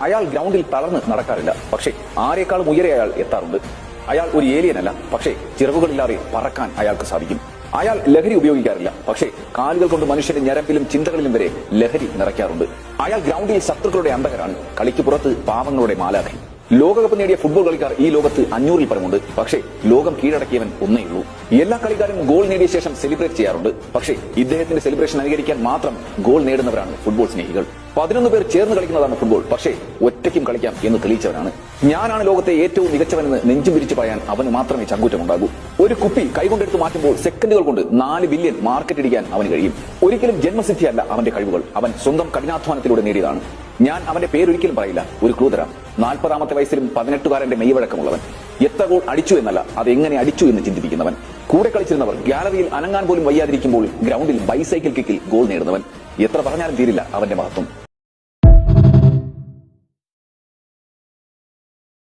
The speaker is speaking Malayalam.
അയാൾ ഗ്രൗണ്ടിൽ തളർന്ന് നടക്കാറില്ല, പക്ഷേ ആരെക്കാളും ഉയരെ അയാൾ എത്താറുണ്ട്. അയാൾ ഒരു ഏലിയനല്ല, പക്ഷേ ചിറകുകളില്ലാതെ പറക്കാൻ അയാൾക്ക് സാധിക്കും. അയാൾ ലഹരി ഉപയോഗിക്കാറില്ല, പക്ഷേ കാലുകൾ കൊണ്ട് മനുഷ്യന്റെ ഞരമ്പിലും ചിന്തകളിലും വരെ ലഹരി നിറയ്ക്കാറുണ്ട്. അയാൾ ഗ്രൗണ്ടിൽ ശത്രുക്കളുടെ അന്തകരാണ്, കളിക്ക് പുറത്ത് പാവങ്ങളുടെ മാലാഖി. ലോകകപ്പ് നേടിയ ഫുട്ബോൾ കളിക്കാർ ഈ ലോകത്ത് 500-ൽ പരമുണ്ട്, പക്ഷേ ലോകം കീഴടക്കിയവൻ ഒന്നേയുള്ളൂ. എല്ലാ കളിക്കാരും ഗോൾ നേടിയ ശേഷം സെലിബ്രേറ്റ് ചെയ്യാറുണ്ട്, പക്ഷേ ഇദ്ദേഹത്തിന്റെ സെലിബ്രേഷൻ അനുകരിക്കാൻ മാത്രം ഗോൾ നേടുന്നവരാണ് ഫുട്ബോൾ സ്നേഹികൾ. 11 പേർ ചേർന്ന് കളിക്കുന്നതാണ് ഫുട്ബോൾ, പക്ഷേ ഒറ്റയ്ക്കും കളിക്കാം എന്ന് തെളിയിച്ചവനാണ്. ഞാനാണ് ലോകത്തെ ഏറ്റവും മികച്ചവനെന്ന് നെഞ്ചും വിരിച്ചു പറയാൻ അവന് മാത്രമേ ചങ്കൂറ്റമുണ്ടാകൂ. ഒരു കുപ്പി കൈകൊണ്ടെടുത്ത് മാറ്റുമ്പോൾ സെക്കൻഡുകൾ കൊണ്ട് 4 ബില്യൺ മാർക്കറ്റ് ഇടിക്കാൻ അവന് കഴിയും. ഒരിക്കലും ജന്മസിദ്ധിയല്ല അവന്റെ കഴിവുകൾ, അവൻ സ്വന്തം കഠിനാധ്വാനത്തിലൂടെ നേടിയതാണ്. ഞാൻ അവന്റെ പേരൊരിക്കലും പറയില്ല. ഒരു ക്ലൂ തരാം. 40-ാമത്തെ വയസ്സിലും 18-കാരന്റെ മെയ്വഴക്കമുള്ളവൻ. എത്ര ഗോൾ അടിച്ചു എന്നല്ല, അത് എങ്ങനെ അടിച്ചു എന്ന് ചിന്തിപ്പിക്കുന്നവൻ. കൂടെ കളിച്ചിരുന്നവർ ഗാലറിയിൽ അനങ്ങാൻ പോലും വയ്യാതിരിക്കുമ്പോൾ ഗ്രൗണ്ടിൽ ബൈസൈക്കിൾ കിക്കിൽ ഗോൾ നേടുന്നവൻ. എത്ര പറഞ്ഞാലും തീരില്ല അവന്റെ മഹത്വം.